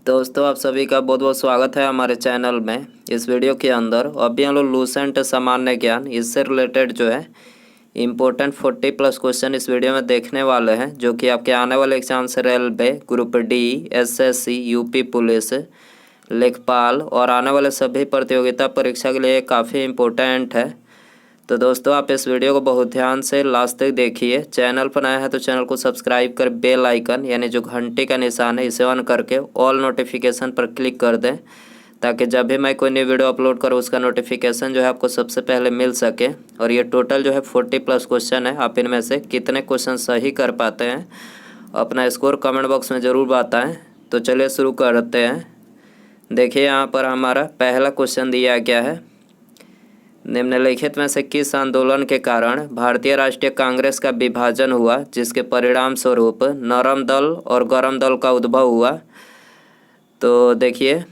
दोस्तों आप सभी का बहुत बहुत स्वागत है हमारे चैनल में। इस वीडियो के अंदर अभी हम लोग लूसेंट सामान्य ज्ञान इससे रिलेटेड जो है इम्पोर्टेंट 40+ क्वेश्चन इस वीडियो में देखने वाले हैं, जो कि आपके आने वाले एग्जाम से railway, group D, SSC, UP police, लेखपाल और आने वाले सभी प्रतियोगिता परीक्षा के लिए काफ़ी इम्पोर्टेंट है। तो दोस्तों आप इस वीडियो को बहुत ध्यान से लास्ट तक देखिए। चैनल पर नया है तो चैनल को सब्सक्राइब कर बेल आइकन यानी जो घंटे का निशान है इसे ऑन करके ऑल नोटिफिकेशन पर क्लिक कर दें, ताकि जब भी मैं कोई नई वीडियो अपलोड करूँ उसका नोटिफिकेशन जो है आपको सबसे पहले मिल सके। और ये टोटल जो है 40+ क्वेश्चन है। आप इनमें से कितने क्वेश्चन सही कर पाते हैं अपना स्कोर कमेंट बॉक्स में ज़रूर बताएँ। तो चलिए शुरू करते हैं। देखिए यहाँ पर हमारा पहला क्वेश्चन दिया गया है, निम्नलिखित में से किस आंदोलन के कारण भारतीय राष्ट्रीय कांग्रेस का विभाजन हुआ, जिसके परिणाम स्वरूप नरम दल और गरम दल का उद्भव हुआ। तो देखिए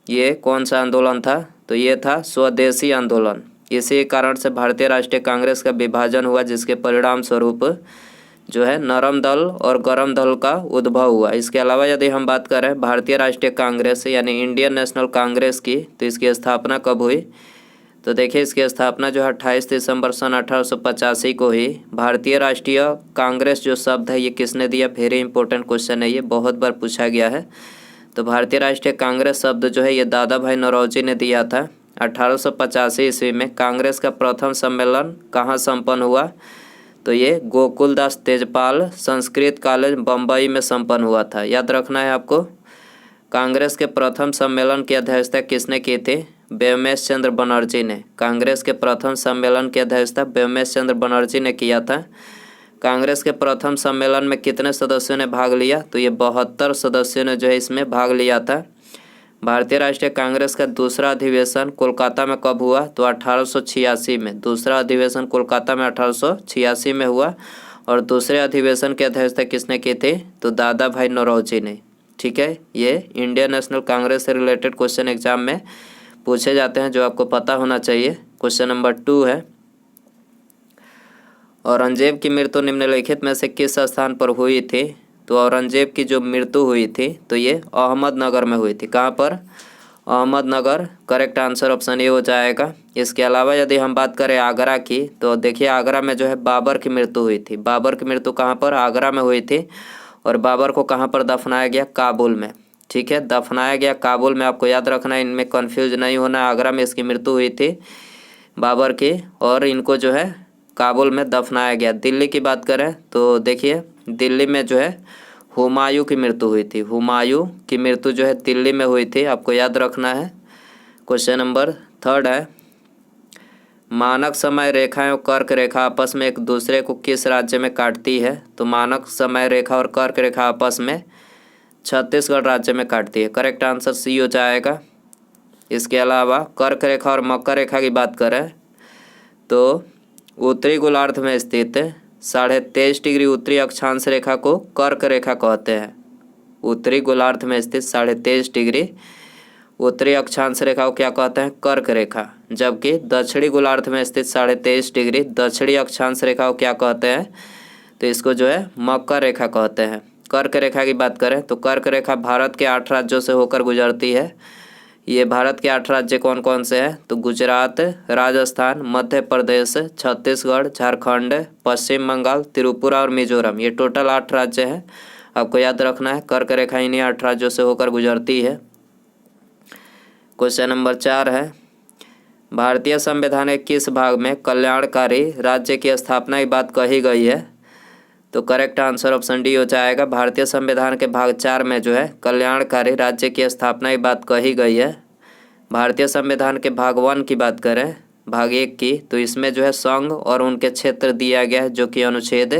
ये कौन सा आंदोलन था, तो ये था स्वदेशी आंदोलन। इसी कारण से भारतीय राष्ट्रीय कांग्रेस का विभाजन हुआ, जिसके परिणाम स्वरूप जो है नरम दल और गरम दल का उद्भव हुआ। इसके अलावा यदि हम बात करें भारतीय राष्ट्रीय कांग्रेस यानी इंडियन नेशनल कांग्रेस की, तो इसकी स्थापना कब हुई, तो देखिए इसकी स्थापना जो है 28 दिसंबर सन 1885 को ही। भारतीय राष्ट्रीय कांग्रेस जो शब्द है ये किसने दिया, वेरी इंपॉर्टेंट क्वेश्चन है, ये बहुत बार पूछा गया है। तो भारतीय राष्ट्रीय कांग्रेस शब्द जो है ये दादा भाई नौरोजी ने दिया था 1885 ईस्वी में। कांग्रेस का प्रथम सम्मेलन कहाँ संपन्न हुआ, तो ये गोकुलदास तेजपाल संस्कृत कॉलेज बम्बई में संपन्न हुआ था। याद रखना है आपको। कांग्रेस के प्रथम सम्मेलन की अध्यक्षता किसने की थी, व्योमेश चंद्र बनर्जी ने। कांग्रेस के प्रथम सम्मेलन की अध्यक्षता व्योमेश चंद्र बनर्जी ने किया था। कांग्रेस के प्रथम सम्मेलन में कितने सदस्यों ने भाग लिया, तो ये 72 सदस्यों ने जो है इसमें भाग लिया था। भारतीय राष्ट्रीय कांग्रेस का दूसरा अधिवेशन कोलकाता में कब हुआ, तो 1886 में। दूसरा अधिवेशन कोलकाता में 1886 में हुआ। और दूसरे अधिवेशन की अध्यक्षता किसने की थी, तो दादा भाई नौरोजी ने। ठीक है, ये इंडियन नेशनल कांग्रेस से रिलेटेड क्वेश्चन एग्जाम में पूछे जाते हैं, जो आपको पता होना चाहिए। क्वेश्चन नंबर 2 है, औरंगजेब की मृत्यु निम्नलिखित में से किस स्थान पर हुई थी, तो औरंगजेब की जो मृत्यु हुई थी तो ये अहमदनगर में हुई थी। कहाँ पर, Ahmednagar. Correct answer option A हो जाएगा। इसके अलावा यदि हम बात करें आगरा की, तो देखिए आगरा में जो है बाबर की मृत्यु हुई थी। बाबर की मृत्यु कहाँ पर, आगरा में हुई थी। और बाबर को कहाँ पर दफनाया गया, काबुल में। ठीक है, दफनाया गया काबुल में। आपको याद रखना है, इनमें कंफ्यूज नहीं होना। आगरा में इसकी मृत्यु हुई थी बाबर की, और इनको जो है काबुल में दफनाया गया। दिल्ली की बात करें तो देखिए दिल्ली में जो है हुमायूं की मृत्यु हुई थी। हुमायूं की मृत्यु जो है दिल्ली में हुई थी, आपको याद रखना है। क्वेश्चन नंबर 3 है, मानक समय रेखा और कर्क रेखा आपस में एक दूसरे को किस राज्य में काटती है, तो मानक समय रेखा और कर्क रेखा आपस में छत्तीसगढ़ राज्य में काटती है। करेक्ट आंसर सी हो जाएगा। इसके अलावा कर्क रेखा और मकर रेखा की बात करें तो उत्तरी गोलार्ध में स्थित 23.5 डिग्री उत्तरी अक्षांश रेखा को कर्क रेखा कहते हैं। उत्तरी गोलार्ध में स्थित 23.5 डिग्री उत्तरी अक्षांश रेखा को क्या कहते हैं, कर्क रेखा। जबकि दक्षिणी गोलार्ध में स्थित 23.5 डिग्री दक्षिणी अक्षांश रेखा को क्या कहते हैं, तो इसको जो है मकर रेखा कहते हैं। कर्क रेखा की बात करें तो कर्क रेखा भारत के 8 राज्यों से होकर गुजरती है। ये भारत के 8 राज्य कौन कौन से हैं, तो गुजरात, राजस्थान, मध्य प्रदेश, छत्तीसगढ़, झारखंड, पश्चिम बंगाल, त्रिपुरा और मिजोरम। ये टोटल 8 राज्य हैं। आपको याद रखना है, कर्क रेखा इन्हीं 8 राज्यों से होकर गुजरती है। क्वेश्चन नंबर 4 है, भारतीय संविधान के किस भाग में कल्याणकारी राज्य की स्थापना की बात कही गई है, तो करेक्ट आंसर ऑप्शन डी हो जाएगा। भारतीय संविधान के भाग 4 में जो है कल्याणकारी राज्य की स्थापना की बात कही गई है। भारतीय संविधान के भाग 1 की बात करें, भाग 1 की, तो इसमें जो है संघ और उनके क्षेत्र दिया गया है, जो कि अनुच्छेद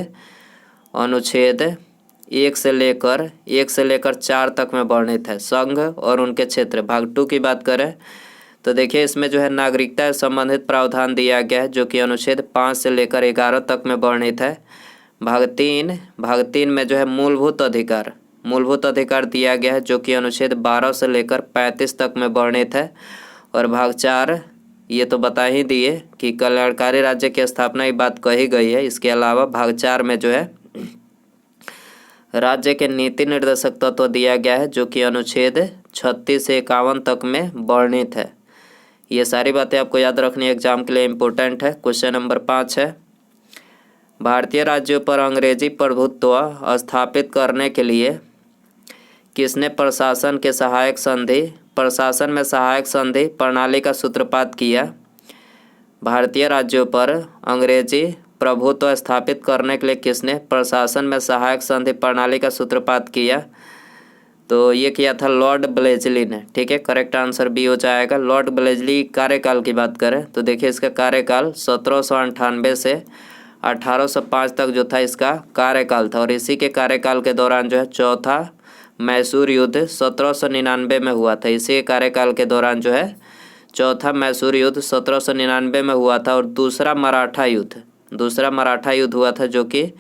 1 से लेकर 4 तक में वर्णित है, संघ और उनके क्षेत्र। भाग 2 की बात करें तो देखिए इसमें जो है नागरिकता से संबंधित प्रावधान दिया गया है, जो कि अनुच्छेद 5 से लेकर 11 तक में वर्णित है। भाग 3 में जो है मूलभूत अधिकार दिया गया है, जो कि अनुच्छेद 12 से लेकर 35 तक में वर्णित है। और भाग 4 ये तो बता ही दिए कि कल्याणकारी राज्य की स्थापना की बात कही गई है। इसके अलावा भाग 4 में जो है राज्य के नीति निर्देशक तत्व दिया गया है जो कि अनुच्छेद 36 से 51 तक में वर्णित है। ये सारी बातें आपको याद रखनी एग्जाम के लिए इम्पोर्टेंट है। क्वेश्चन नंबर 5 है, भारतीय राज्यों पर अंग्रेजी प्रभुत्व स्थापित करने के लिए किसने प्रशासन में सहायक संधि प्रणाली का सूत्रपात किया? भारतीय राज्यों पर अंग्रेजी प्रभुत्व स्थापित करने के लिए किसने प्रशासन में सहायक संधि प्रणाली का सूत्रपात किया? तो ये किया था लॉर्ड ब्लेजली ने। ठीक है, करेक्ट आंसर बी हो जाएगा। लॉर्ड ब्लेजली कार्यकाल की बात करें तो देखिए इसका कार्यकाल 1798 से 1805 तक जो था इसका कार्यकाल था, और इसी के कार्यकाल के दौरान जो है चौथा मैसूर युद्ध 1799 में हुआ था। इसी के कार्यकाल के दौरान जो है चौथा मैसूर युद्ध 1799 में हुआ था, और दूसरा मराठा युद्ध हुआ था, जो कि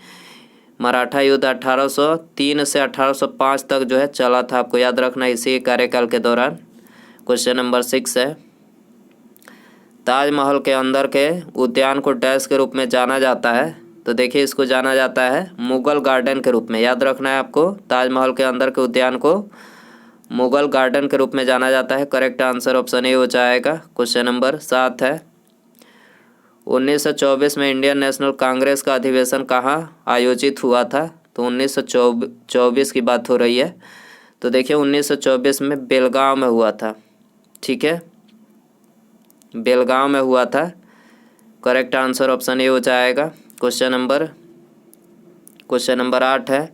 मराठा युद्ध 1803 से 1805 तक जो है चला था। आपको याद रखना इसी कार्यकाल के दौरान। क्वेश्चन नंबर 6 है, ताजमहल के अंदर के उद्यान को डैश के रूप में जाना जाता है? तो देखिए इसको जाना जाता है मुगल गार्डन के रूप में। याद रखना है आपको, ताजमहल के अंदर के उद्यान को मुगल गार्डन के रूप में जाना जाता है। करेक्ट आंसर ऑप्शन ए हो जाएगा। क्वेश्चन नंबर 7 है, 1924 में इंडियन नेशनल कांग्रेस का अधिवेशन कहाँ आयोजित हुआ था? तो 1924 की बात हो रही है। तो देखिए 1924 में बेलगांव में हुआ था। ठीक है, बेलगांव में हुआ था। करेक्ट आंसर ऑप्शन ए हो जाएगा। क्वेश्चन नंबर 8 है,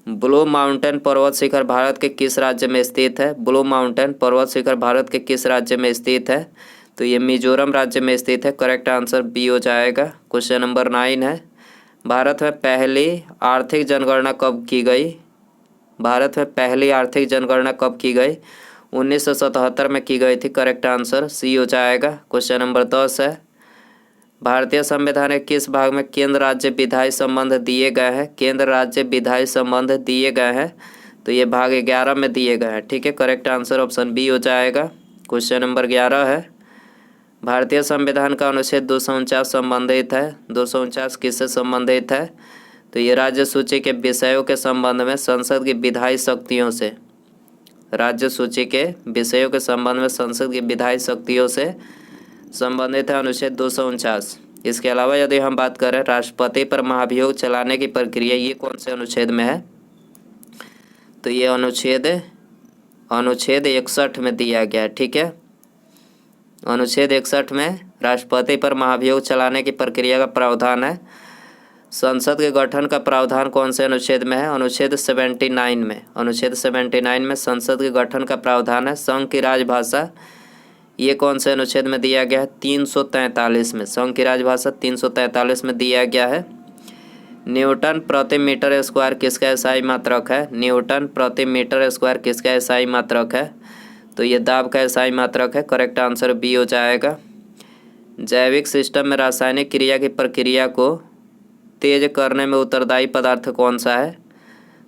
ब्लू माउंटेन पर्वत शिखर भारत के किस राज्य में स्थित है? ब्लू माउंटेन पर्वत शिखर भारत के किस राज्य में स्थित है? तो ये मिजोरम राज्य में स्थित है। करेक्ट आंसर बी हो जाएगा। क्वेश्चन नंबर 9 है, भारत में पहली आर्थिक जनगणना कब की गई? भारत में पहली आर्थिक जनगणना कब की गई? 1977 में की गई थी। करेक्ट आंसर सी हो जाएगा। क्वेश्चन नंबर 10 है, भारतीय संविधान के किस भाग में केंद्र राज्य विधायी संबंध दिए गए हैं? केंद्र राज्य विधायी संबंध दिए गए हैं, तो ये भाग 11 में दिए गए हैं। ठीक है, करेक्ट आंसर ऑप्शन बी हो जाएगा। क्वेश्चन नंबर 11 है, भारतीय संविधान का अनुच्छेद 249 संबंधित है। 249 किससे संबंधित है? तो ये राज्य सूची के विषयों के संबंध में संसद की विधायी शक्तियों से, राज्य सूची के विषयों के संबंध में संसद की विधायी शक्तियों से संबंधित है अनुच्छेद 249। इसके अलावा यदि हम बात करें राष्ट्रपति पर महाभियोग चलाने की प्रक्रिया, ये कौन से अनुच्छेद में है? तो ये अनुच्छेद 61 में दिया गया है। ठीक है, अनुच्छेद 61 में राष्ट्रपति पर महाभियोग चलाने की प्रक्रिया का प्रावधान है। संसद के गठन का प्रावधान कौन से अनुच्छेद में है? अनुच्छेद 79 में। अनुच्छेद 79 में संसद के गठन का प्रावधान है। संघ की राजभाषा, ये कौन से अनुच्छेद में दिया गया है? 343 में। संघ की राजभाषा 343 में दिया गया है। न्यूटन प्रति मीटर स्क्वायर किसका एसआई मात्रक है? न्यूटन प्रति मीटर स्क्वायर किसका एसआई मात्रक है? तो ये दाब का एसआई मात्रक है। करेक्ट आंसर बी हो जाएगा। जैविक सिस्टम में रासायनिक क्रिया की प्रक्रिया को तेज करने में उत्तरदायी पदार्थ कौन सा है?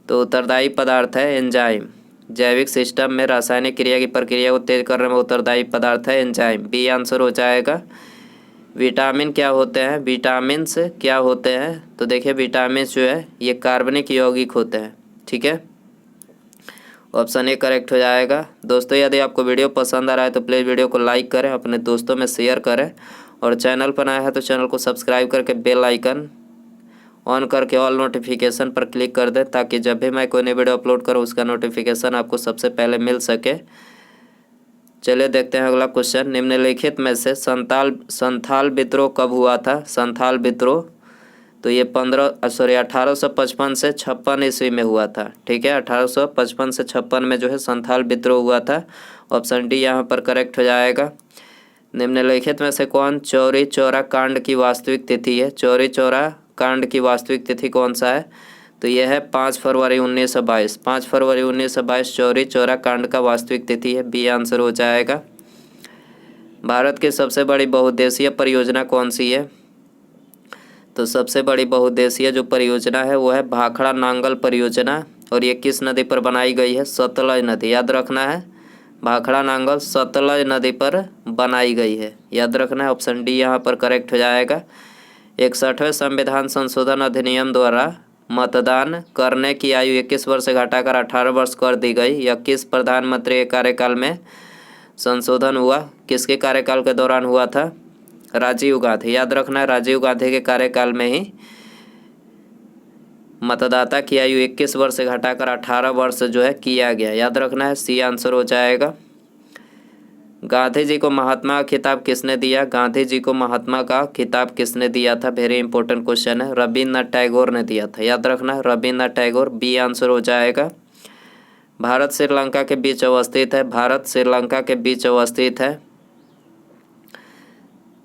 तो उत्तरदायी पदार्थ है एंजाइम। जैविक सिस्टम में रासायनिक क्रिया की प्रक्रिया को तेज करने में उत्तरदायी पदार्थ है एंजाइम। बी आंसर हो जाएगा। विटामिन क्या होते हैं? विटामिन्स क्या होते हैं? तो देखिए विटामिन जो है ये कार्बनिक यौगिक होते हैं। ठीक है, ऑप्शन ए करेक्ट हो जाएगा। दोस्तों यदि आपको वीडियो पसंद आ रहा है तो प्लीज़ वीडियो को लाइक करें, अपने दोस्तों में शेयर करें, और चैनल पर आया है तो चैनल को सब्सक्राइब करके बेल आइकन ऑन करके ऑल नोटिफिकेशन पर क्लिक कर दें, ताकि जब भी मैं कोई नई वीडियो अपलोड करूं उसका नोटिफिकेशन आपको सबसे पहले मिल सके। चलिए देखते हैं अगला क्वेश्चन। निम्नलिखित में से संथाल विद्रोह कब हुआ था? संथाल विद्रोह, तो ये 1855 से 56 ईस्वी में हुआ था। ठीक है, 1855 से 56 में जो है संथाल विद्रोह हुआ था। ऑप्शन डी यहाँ पर करेक्ट हो जाएगा। निम्नलिखित में से कौन चौरी चौरा कांड की वास्तविक तिथि है? चौरी चौरा कांड की वास्तविक तिथि कौन सा है? तो यह है 5 फरवरी 1922। 5 फरवरी 1922 चौरी चौरा कांड का वास्तविक तिथि है। बी आंसर हो जाएगा। भारत की सबसे बड़ी बहुउद्देशीय परियोजना कौन सी है? तो सबसे बड़ी बहुउद्देशीय जो परियोजना है वो है भाखड़ा नांगल परियोजना, और ये किस नदी पर बनाई गई है? सतलज नदी। याद रखना है, भाखड़ा नांगल सतलज नदी पर बनाई गई है। याद रखना है, ऑप्शन डी यहाँ पर करेक्ट हो जाएगा। 61वें संविधान संशोधन अधिनियम द्वारा मतदान करने की आयु 21 वर्ष से घटाकर 18 वर्ष कर दी गई। यह किस प्रधानमंत्री के कार्यकाल में संशोधन हुआ? किसके कार्यकाल के दौरान हुआ था? राजीव गांधी। याद रखना है, राजीव गांधी के कार्यकाल में ही मतदाता की आयु 21 वर्ष से घटाकर 18 वर्ष जो है किया गया। याद रखना है, सी आंसर हो जाएगा। गांधी जी को महात्मा का खिताब किसने दिया? गांधी जी को महात्मा का खिताब किसने दिया था? वेरी इंपॉर्टेंट क्वेश्चन है। रविन्द्रनाथ टैगोर ने दिया था। याद रखना है, रविन्द्रनाथ टैगोर, बी आंसर हो जाएगा। भारत श्रीलंका के बीच अवस्थित है। भारत श्रीलंका के बीच अवस्थित है।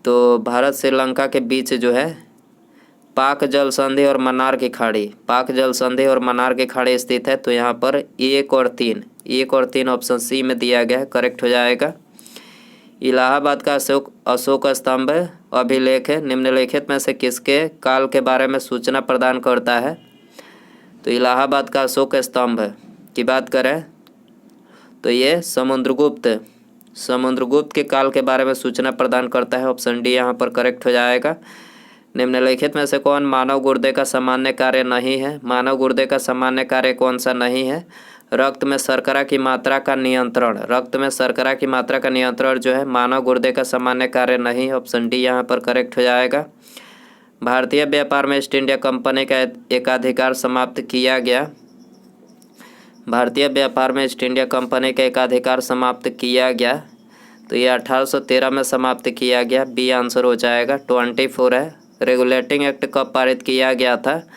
तो भारत श्रीलंका के बीच जो है पाक जल संधि और मन्नार की खाड़ी, पाक जल संधि और मन्नार की खाड़ी स्थित है। तो यहाँ पर 1 और 3 ऑप्शन सी में दिया गया है, करेक्ट हो जाएगा। इलाहाबाद का अशोक स्तंभ अभिलेख निम्नलिखित में से किसके काल के बारे में सूचना प्रदान करता है? तो इलाहाबाद का अशोक स्तंभ की बात करें तो ये समुद्रगुप्त के काल के बारे में सूचना प्रदान करता है। ऑप्शन डी यहाँ पर करेक्ट हो जाएगा। निम्नलिखित में से कौन मानव गुर्दे का सामान्य कार्य नहीं है? मानव गुर्दे का सामान्य कार्य कौन सा नहीं है? रक्त में शर्करा की मात्रा का नियंत्रण। रक्त में शर्करा की मात्रा का नियंत्रण जो है मानव गुर्दे का सामान्य कार्य नहीं है। ऑप्शन डी यहाँ पर करेक्ट हो जाएगा। भारतीय व्यापार में ईस्ट इंडिया कंपनी का एकाधिकार समाप्त किया गया। भारतीय व्यापार में ईस्ट इंडिया कंपनी का एकाधिकार समाप्त किया गया। तो ये 1813 में समाप्त किया गया। बी आंसर हो जाएगा। 24 है। रेगुलेटिंग एक्ट कब पारित किया गया था?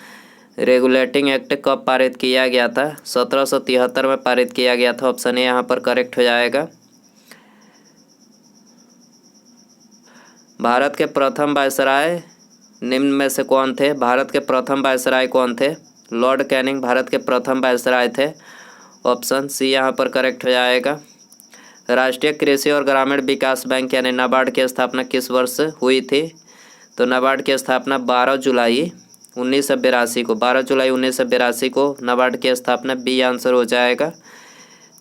रेगुलेटिंग एक्ट कब पारित किया गया था? 1773 में पारित किया गया था। ऑप्शन ए यहाँ पर करेक्ट हो जाएगा। भारत के प्रथम वायसराय निम्न में से कौन थे? भारत के प्रथम वायसराय कौन थे? लॉर्ड कैनिंग भारत के प्रथम वायसराय थे। ऑप्शन सी यहाँ पर करेक्ट हो जाएगा। राष्ट्रीय कृषि और ग्रामीण विकास बैंक यानी नाबार्ड की स्थापना किस वर्ष हुई थी? तो नाबार्ड की स्थापना 12 जुलाई 1982 को नाबार्ड की स्थापना। बी आंसर हो जाएगा।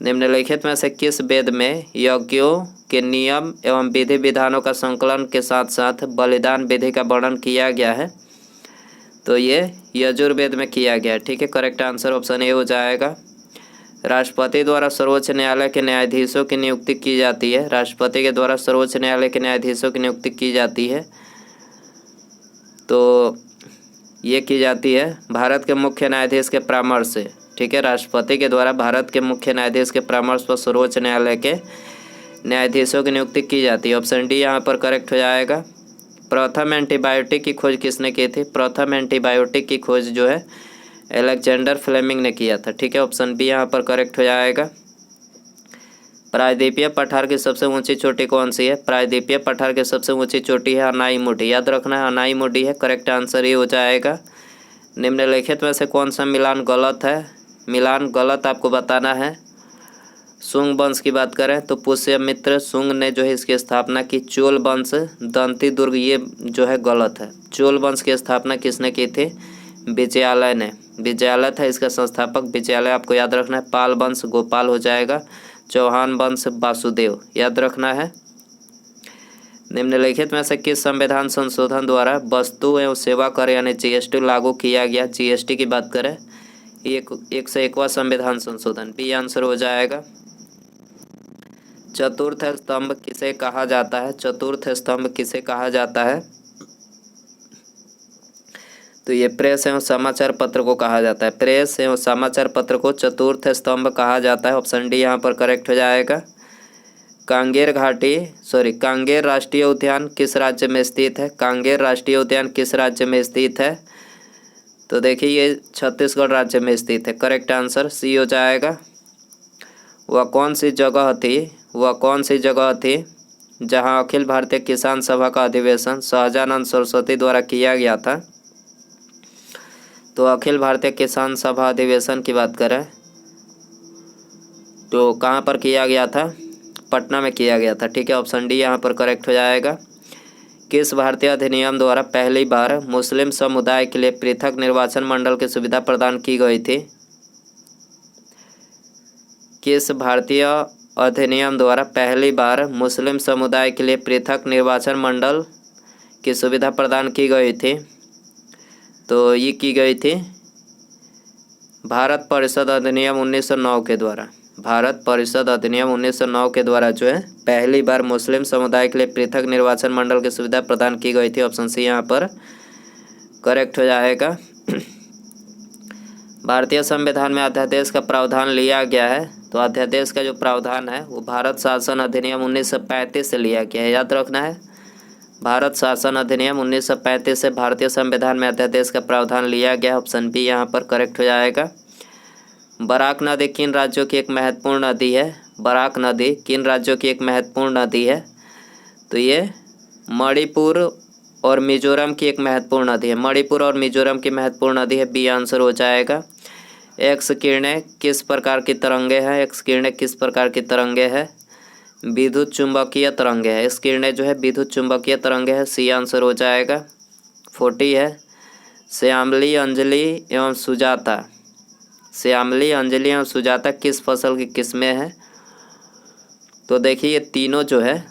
निम्नलिखित में से किस वेद में यज्ञों के नियम एवं विधि विधानों का संकलन के साथ साथ बलिदान विधि का वर्णन किया गया है? तो ये यजुर्वेद में किया गया है। ठीक है, करेक्ट आंसर ऑप्शन ए हो जाएगा। राष्ट्रपति द्वारा सर्वोच्च न्यायालय के न्यायाधीशों की नियुक्ति की जाती है। राष्ट्रपति के द्वारा सर्वोच्च न्यायालय के न्यायाधीशों की नियुक्ति की जाती है। तो ये की जाती है भारत के मुख्य न्यायाधीश के परामर्श से। ठीक है, राष्ट्रपति के द्वारा भारत के मुख्य न्यायाधीश के परामर्श पर सर्वोच्च न्यायालय के न्यायाधीशों की नियुक्ति की जाती है। ऑप्शन डी यहाँ पर करेक्ट हो जाएगा। प्रथम एंटीबायोटिक की खोज किसने की थी? प्रथम एंटीबायोटिक की खोज जो है अलेक्जेंडर फ्लेमिंग ने किया था। ठीक है, ऑप्शन बी यहाँ पर करेक्ट हो जाएगा। प्रायद्वीपीय पठार की सबसे ऊंची चोटी कौन सी है? प्रायद्वीपीय पठार की सबसे ऊंची चोटी है अनाईमुडी। याद रखना है, अनाईमुडी है। करेक्ट आंसर ये हो जाएगा। निम्नलिखित में से कौन सा मिलान गलत है? मिलान गलत आपको बताना है। शुंग वंश की बात करें तो पुष्यमित्र शुंग ने जो है इसकी स्थापना की। चोल वंश दंती दुर्ग ये जो है गलत है। चोल वंश की स्थापना किसने की थी? विजयालय ने। विजयालय था इसका संस्थापक। विजयालय आपको याद रखना है। पाल वंश गोपाल हो जाएगा। चौहान वंश वासुदेव याद रखना है। निम्नलिखित में से किस संविधान संशोधन द्वारा वस्तु एवं सेवा कर यानी जीएसटी लागू किया गया? जीएसटी की बात करें 101वां संविधान संशोधन। बी आंसर हो जाएगा। चतुर्थ स्तंभ किसे कहा जाता है? चतुर्थ स्तंभ किसे कहा जाता है? तो ये प्रेस एवं समाचार पत्र को कहा जाता है। प्रेस एवं समाचार पत्र को चतुर्थ स्तंभ कहा जाता है। ऑप्शन डी यहाँ पर करेक्ट हो जाएगा। कांगेर राष्ट्रीय उद्यान किस राज्य में स्थित है? कांगेर राष्ट्रीय उद्यान किस राज्य में स्थित है? तो देखिए ये छत्तीसगढ़ राज्य में स्थित है। करेक्ट आंसर सी हो जाएगा। वह कौन सी जगह थी जहाँ अखिल भारतीय किसान सभा का अधिवेशन सहजानंद सरस्वती द्वारा किया गया था? तो अखिल भारतीय किसान सभा अधिवेशन की बात करें तो कहाँ पर किया गया था? पटना में किया गया था। ठीक है, ऑप्शन डी यहाँ पर करेक्ट हो जाएगा। किस भारतीय अधिनियम द्वारा पहली बार मुस्लिम समुदाय के लिए पृथक निर्वाचन मंडल की सुविधा प्रदान की गई थी? किस भारतीय अधिनियम द्वारा पहली बार मुस्लिम समुदाय के लिए पृथक निर्वाचन मंडल की सुविधा प्रदान की गई थी? तो ये की गई थी भारत परिषद अधिनियम 1909 के द्वारा। भारत परिषद अधिनियम 1909 के द्वारा जो है पहली बार मुस्लिम समुदाय के लिए पृथक निर्वाचन मंडल की सुविधा प्रदान की गई थी। ऑप्शन सी यहाँ पर करेक्ट हो जाएगा। भारतीय संविधान में अध्यादेश का प्रावधान लिया गया है, तो अध्यादेश का जो प्रावधान है वो भारत शासन अधिनियम 1935 से लिया गया है, याद रखना है। भारत शासन अधिनियम 1935 से भारतीय संविधान में अध्यादेश का प्रावधान लिया गया। ऑप्शन बी यहाँ पर करेक्ट हो जाएगा। बराक नदी किन राज्यों की एक महत्वपूर्ण नदी है? बराक नदी किन राज्यों की एक महत्वपूर्ण नदी है? तो ये मणिपुर और मिजोरम की एक महत्वपूर्ण नदी है। मणिपुर और मिजोरम की महत्वपूर्ण नदी है, बी आंसर हो जाएगा। एक्स किरणें किस प्रकार की तरंगे हैं? एक्स किरणें किस प्रकार की तरंगे हैं? विद्युत चुंबकीय तरंगे है। एक्स किरणें जो है विद्युत चुंबकीय तरंगे है, सी आंसर हो जाएगा। 40 है। श्यामली, अंजलि एवं सुजाता। श्यामली, अंजलि एवं सुजाता किस फसल की किस्में हैं? तो देखिए ये तीनों जो है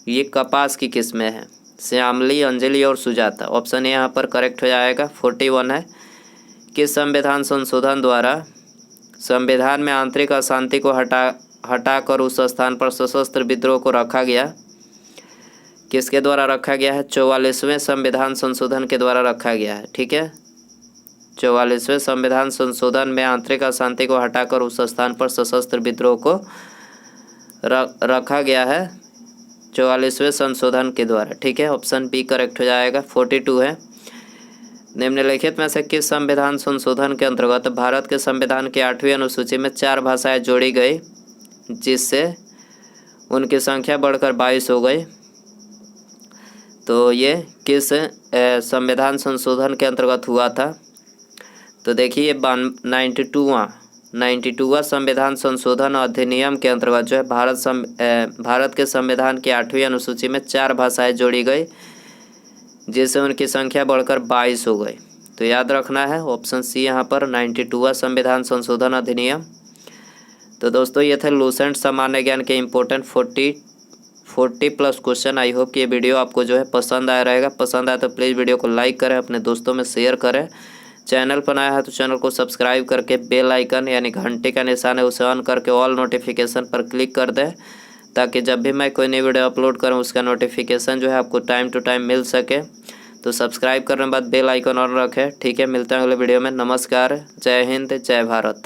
ये कपास की किस्में हैं, श्यामली, अंजलि और सुजाता। ऑप्शन यहाँ पर करेक्ट हो जाएगा। 41 है। किस संविधान संशोधन द्वारा संविधान में आंतरिक अशांति को हटाकर उस स्थान पर सशस्त्र विद्रोह को रखा गया? किसके द्वारा रखा गया है? 44वें संविधान संशोधन के द्वारा रखा गया है। ठीक है, 44वें संविधान संशोधन में आंतरिक अशांति को हटाकर उस स्थान पर सशस्त्र विद्रोह को रखा गया है 44वें संशोधन के द्वारा। ठीक है, ऑप्शन बी करेक्ट हो जाएगा। 42 है। निम्नलिखित में से किस संविधान संशोधन के अंतर्गत भारत के संविधान की 8वीं अनुसूची में 4 भाषाएं जोड़ी गई, जिससे उनकी संख्या बढ़कर 22 हो गई? तो ये किस संविधान संशोधन के अंतर्गत हुआ था? तो देखिए 92वां संविधान संशोधन अधिनियम के अंतर्गत जो है भारत के संविधान की 8वीं अनुसूची में 4 भाषाएं जोड़ी गई, जिससे उनकी संख्या बढ़कर 22 हो गई। तो याद रखना है ऑप्शन सी यहाँ पर 92वां संविधान संशोधन अधिनियम। तो दोस्तों ये थे लूसेंट सामान्य ज्ञान के important 40 plus question. I hope कि ये वीडियो आपको जो है पसंद आया रहेगा। पसंद आया तो प्लीज़ वीडियो को लाइक करें, अपने दोस्तों में शेयर करें। चैनल पर नया है तो चैनल को सब्सक्राइब करके बेल आइकन यानी घंटे का निशान है उसे ऑन करके ऑल नोटिफिकेशन पर क्लिक कर दें, ताकि जब भी मैं कोई नई वीडियो अपलोड करूं उसका नोटिफिकेशन जो है आपको टाइम टू टाइम मिल सके। तो सब्सक्राइब करने के बाद बेल आइकन ऑन रखें। ठीक है, मिलते हैं अगले वीडियो में। नमस्कार, जय हिंद, जय भारत।